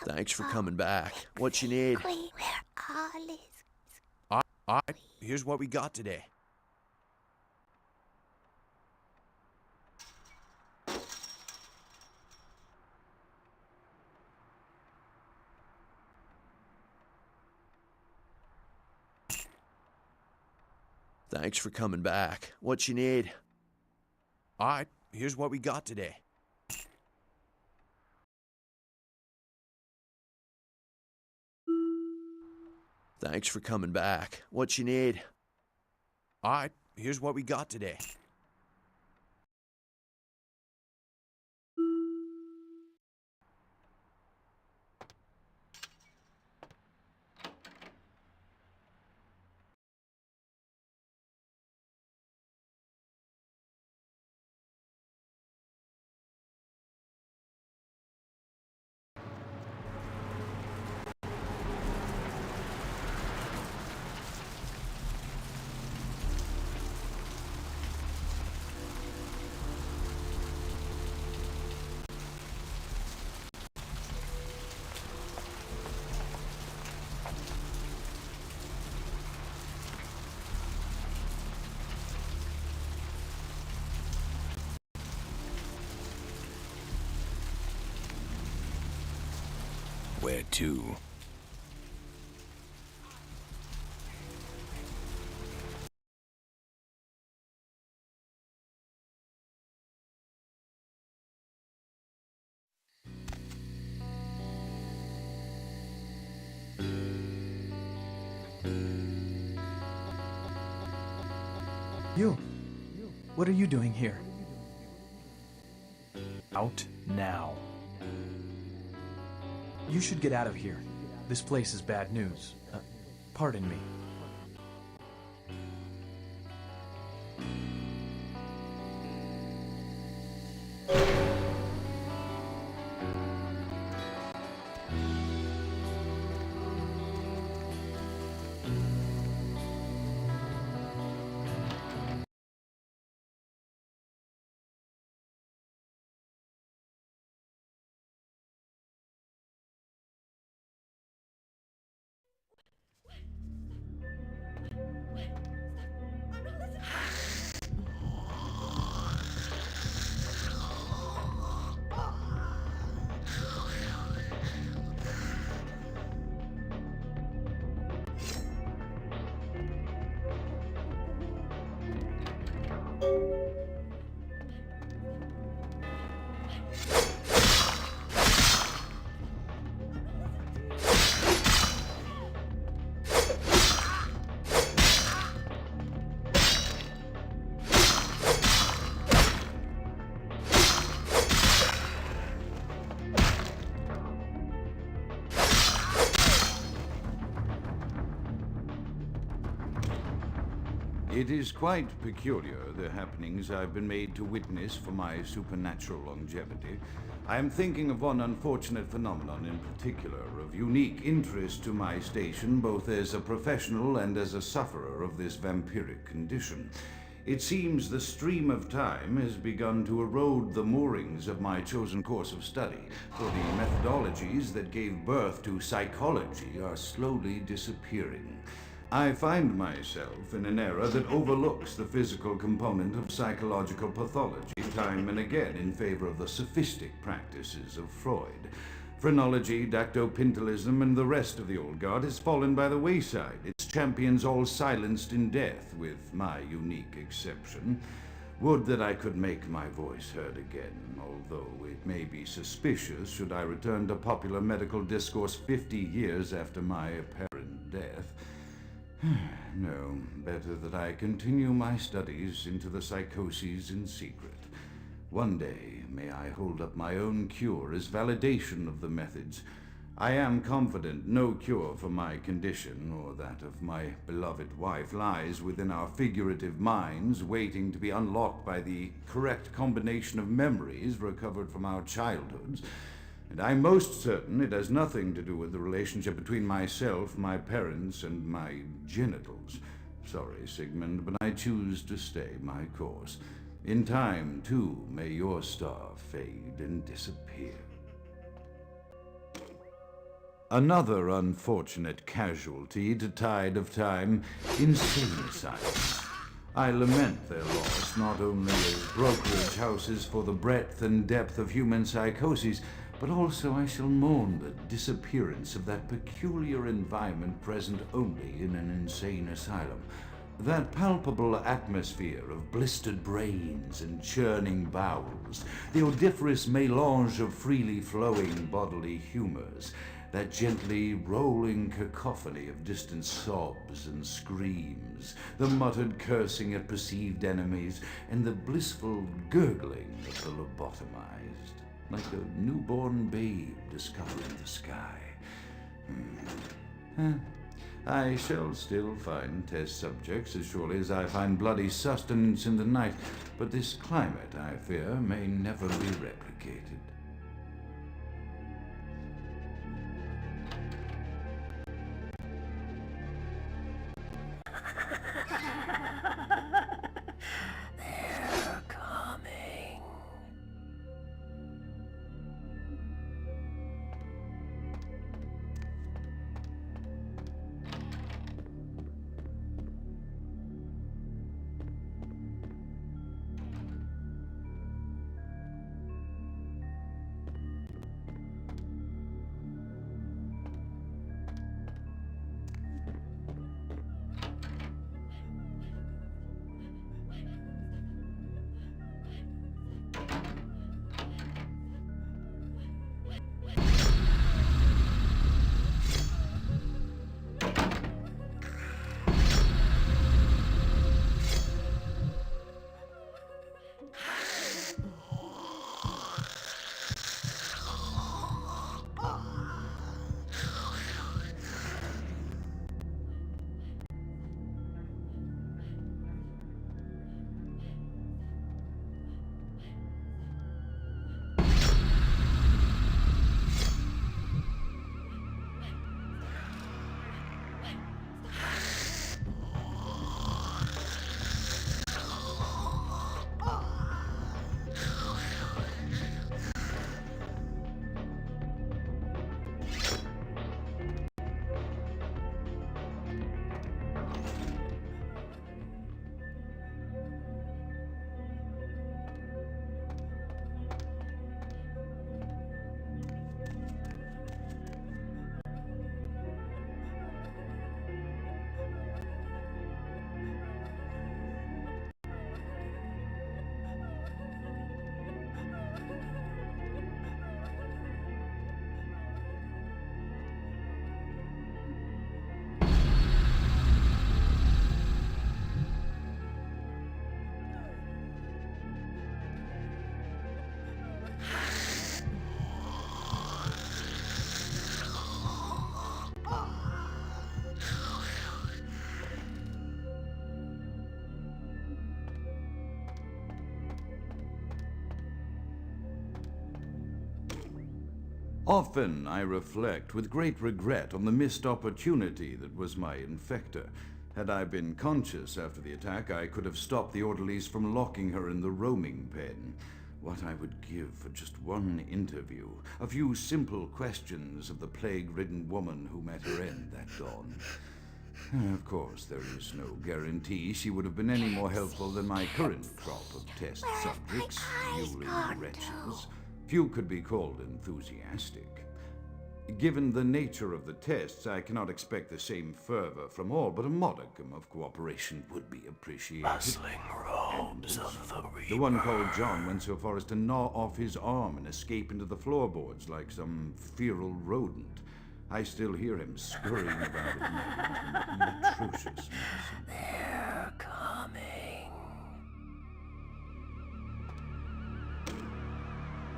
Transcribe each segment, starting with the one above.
Thanks for coming back. What you need? Alright, here's what we got today. Thanks for coming back. What you need? Alright, here's what we got today. Thanks for coming back. What you need? Alright, here's what we got today. Where to? You! What are you doing here? Out now. You should get out of here. This place is bad news. Pardon me. It is quite peculiar, the happenings I've been made to witness for my supernatural longevity. I am thinking of one unfortunate phenomenon in particular, of unique interest to my station, both as a professional and as a sufferer of this vampiric condition. It seems the stream of time has begun to erode the moorings of my chosen course of study, for the methodologies that gave birth to psychology are slowly disappearing. I find myself in an era that overlooks the physical component of psychological pathology time and again in favor of the sophistic practices of Freud. Phrenology, dactopintilism, and the rest of the old guard has fallen by the wayside, its champions all silenced in death, with my unique exception. Would that I could make my voice heard again, although it may be suspicious should I return to popular medical discourse 50 years after my apparent death. No, better that I continue my studies into the psychoses in secret. One day, may I hold up my own cure as validation of the methods. I am confident no cure for my condition, or that of my beloved wife, lies within our figurative minds, waiting to be unlocked by the correct combination of memories recovered from our childhoods. And I'm most certain it has nothing to do with the relationship between myself, my parents, and my genitals. Sorry, Sigmund, but I choose to stay my course. In time, too, may your star fade and disappear. Another unfortunate casualty to tide of time, insane asylums. I lament their loss not only as brokerage houses for the breadth and depth of human psychoses, but also I shall mourn the disappearance of that peculiar environment present only in an insane asylum. That palpable atmosphere of blistered brains and churning bowels, the odoriferous melange of freely flowing bodily humors, that gently rolling cacophony of distant sobs and screams, the muttered cursing at perceived enemies, and the blissful gurgling of the lobotomized, like a newborn babe discovering the sky. I shall still find test subjects as surely as I find bloody sustenance in the night, but this climate, I fear, may never be replicated. They're coming. Often I reflect with great regret on the missed opportunity that was my infector. Had I been conscious after the attack, I could have stopped the orderlies from locking her in the roaming pen. What I would give for just one interview, a few simple questions of the plague-ridden woman who met her end that dawn. Of course, there is no guarantee she would have been any more helpful than my current crop of test subjects, mewling wretches. Few could be called enthusiastic. Given the nature of the tests, I cannot expect the same fervor from all, but a modicum of cooperation would be appreciated. Bustling robes of the Reaper. The one called John went so far as to gnaw off his arm and escape into the floorboards like some feral rodent. I still hear him scurrying about at night in an atrocious mess. They're coming.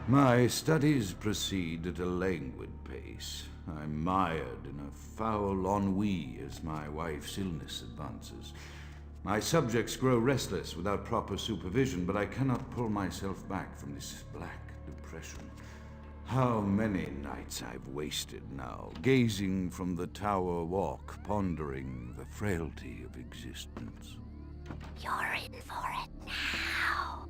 My studies proceed at a languid pace. I'm mired in a foul ennui as my wife's illness advances. My subjects grow restless without proper supervision, but I cannot pull myself back from this black depression. How many nights I've wasted now, gazing from the tower walk, pondering the frailty of existence. You're in for it now.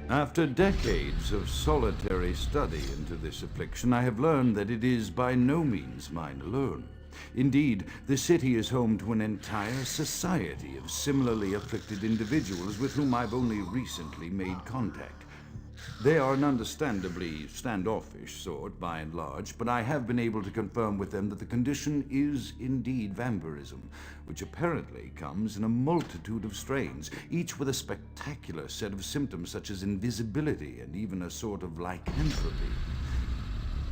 After decades of solitary study into this affliction, I have learned that it is by no means mine alone. Indeed, the city is home to an entire society of similarly afflicted individuals with whom I've only recently made contact. They are an understandably standoffish sort, by and large, but I have been able to confirm with them that the condition is indeed vampirism, which apparently comes in a multitude of strains, each with a spectacular set of symptoms such as invisibility and even a sort of lycanthropy.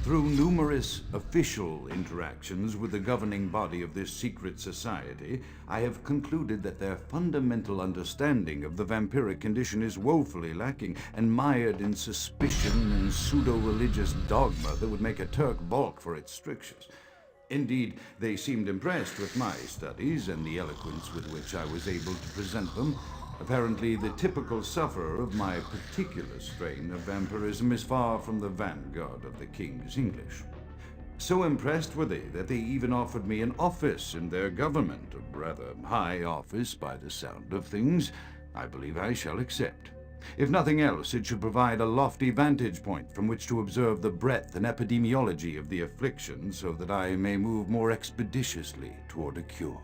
Through numerous official interactions with the governing body of this secret society, I have concluded that their fundamental understanding of the vampiric condition is woefully lacking and mired in suspicion and pseudo-religious dogma that would make a Turk balk for its strictures. Indeed, they seemed impressed with my studies and the eloquence with which I was able to present them. Apparently, the typical sufferer of my particular strain of vampirism is far from the vanguard of the King's English. So impressed were they that they even offered me an office in their government, a rather high office by the sound of things. I believe I shall accept. If nothing else, it should provide a lofty vantage point from which to observe the breadth and epidemiology of the affliction so that I may move more expeditiously toward a cure.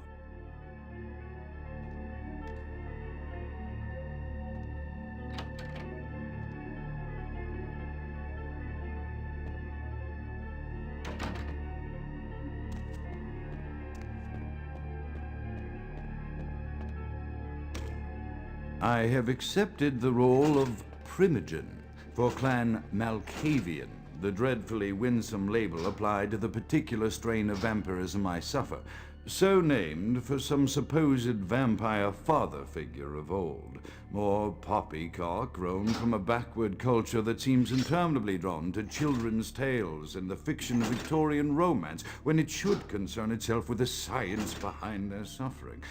I have accepted the role of Primogen for Clan Malkavian, the dreadfully winsome label applied to the particular strain of vampirism I suffer, so named for some supposed vampire father figure of old, more poppycock grown from a backward culture that seems interminably drawn to children's tales and the fiction of Victorian romance when it should concern itself with the science behind their suffering.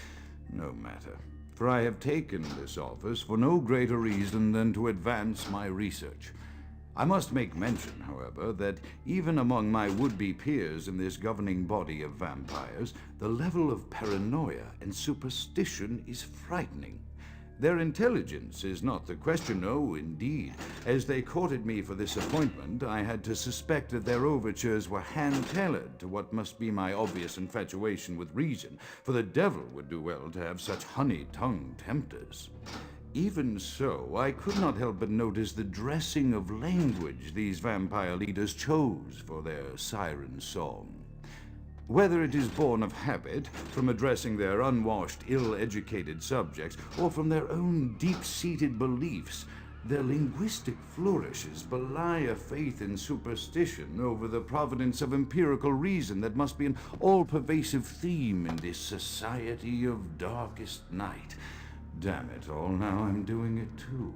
No matter. For I have taken this office for no greater reason than to advance my research. I must make mention, however, that even among my would-be peers in this governing body of vampires, the level of paranoia and superstition is frightening. Their intelligence is not the question, no, indeed. As they courted me for this appointment, I had to suspect that their overtures were hand-tailored to what must be my obvious infatuation with reason, for the devil would do well to have such honey-tongued tempters. Even so, I could not help but notice the dressing of language these vampire leaders chose for their siren song. Whether it is born of habit, from addressing their unwashed, ill-educated subjects, or from their own deep-seated beliefs, their linguistic flourishes belie a faith in superstition over the providence of empirical reason that must be an all-pervasive theme in this society of darkest night. Damn it all, now I'm doing it too.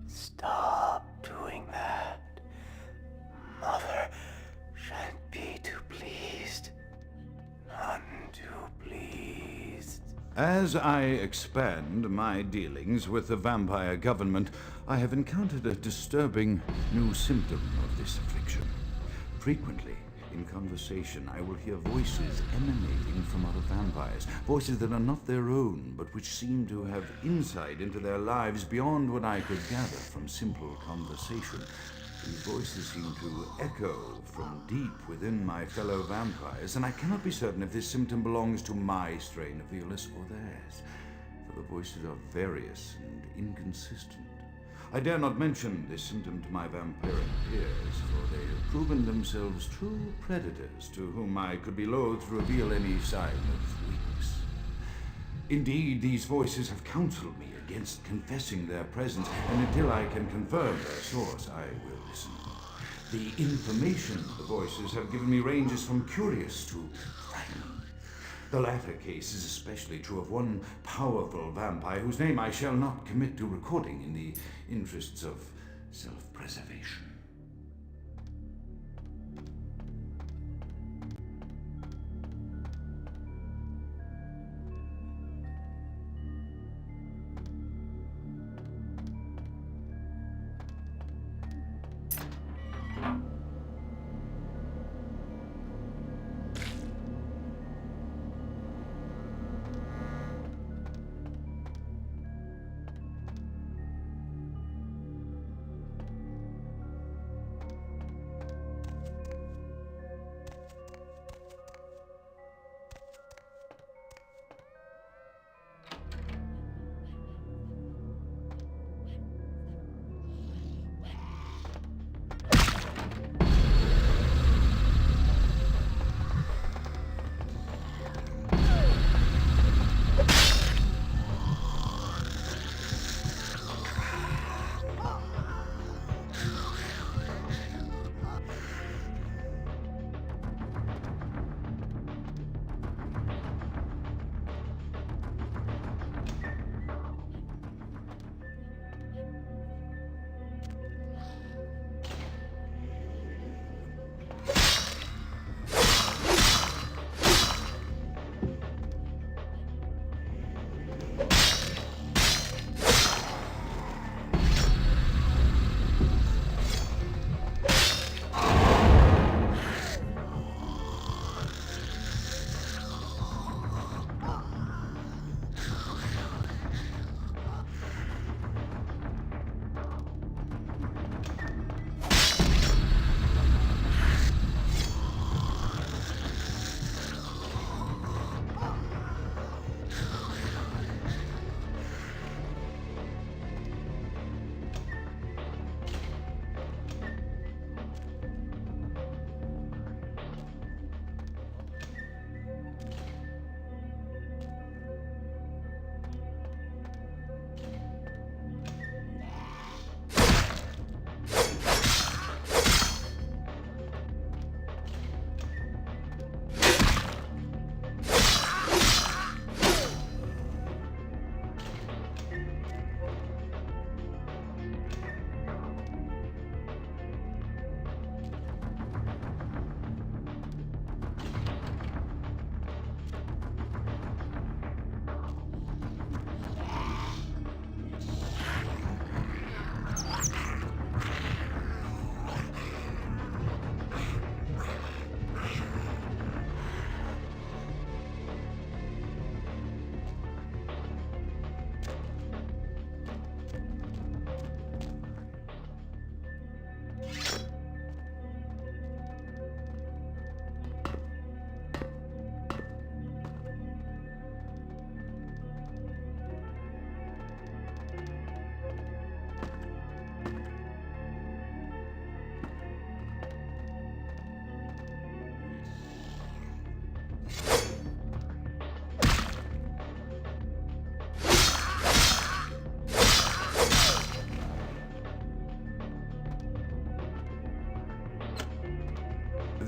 Stop doing that. Mother shan't be too pleased. None too pleased. As I expand my dealings with the vampire government, I have encountered a disturbing new symptom of this affliction. Frequently, in conversation, I will hear voices emanating from other vampires, voices that are not their own, but which seem to have insight into their lives beyond what I could gather from simple conversation. These voices seem to echo from deep within my fellow vampires, and I cannot be certain if this symptom belongs to my strain of the illness or theirs, for the voices are various and inconsistent. I dare not mention this symptom to my vampiric peers, for they have proven themselves true predators to whom I could be loath to reveal any sign of weakness. Indeed, these voices have counseled me against confessing their presence, and until I can confirm their source, I will listen. The information the voices have given me ranges from curious to frightening. The latter case is especially true of one powerful vampire whose name I shall not commit to recording in the interests of self-preservation.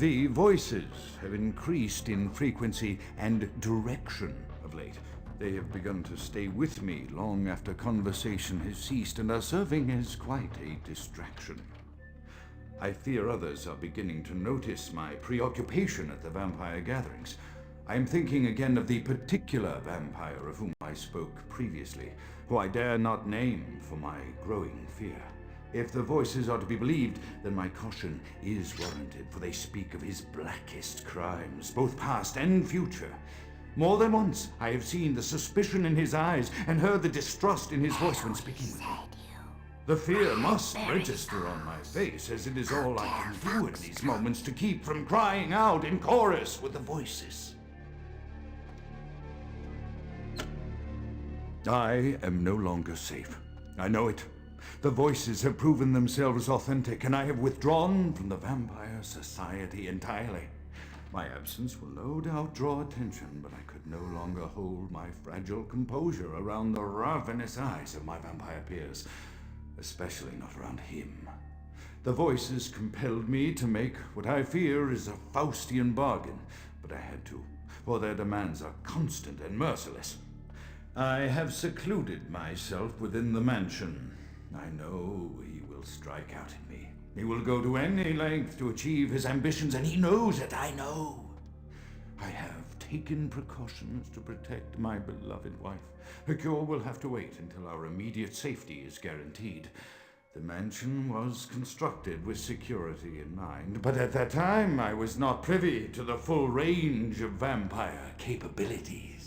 The voices have increased in frequency and direction of late. They have begun to stay with me long after conversation has ceased and are serving as quite a distraction. I fear others are beginning to notice my preoccupation at the vampire gatherings. I am thinking again of the particular vampire of whom I spoke previously, who I dare not name for my growing fear. If the voices are to be believed, then my caution is warranted, for they speak of his blackest crimes, both past and future. More than once I have seen the suspicion in his eyes and heard the distrust in his voice when speaking with me. The fear must register on my face, as it is all I can do in these moments to keep from crying out in chorus with the voices. I am no longer safe. I know it. The voices have proven themselves authentic, and I have withdrawn from the Vampire Society entirely. My absence will no doubt draw attention, but I could no longer hold my fragile composure around the ravenous eyes of my vampire peers, especially not around him. The voices compelled me to make what I fear is a Faustian bargain, but I had to, for their demands are constant and merciless. I have secluded myself within the mansion. I know he will strike out at me. He will go to any length to achieve his ambitions, and he knows it, I know. I have taken precautions to protect my beloved wife. Her cure will have to wait until our immediate safety is guaranteed. The mansion was constructed with security in mind, but at that time I was not privy to the full range of vampire capabilities.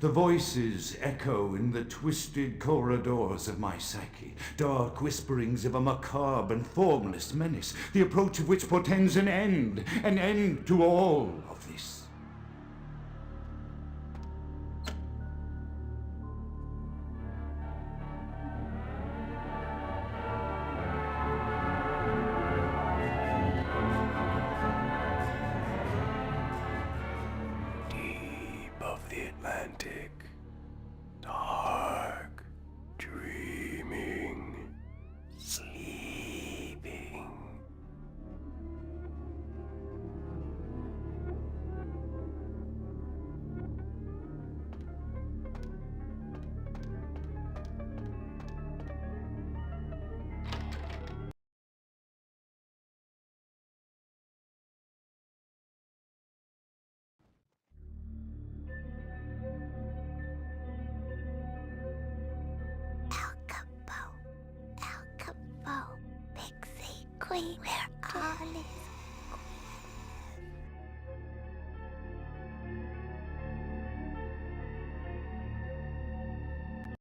The voices echo in the twisted corridors of my psyche, dark whisperings of a macabre and formless menace, the approach of which portends an end to all of this. Atlantic, dark, dreaming, sleeping. Pixie Queen, where all is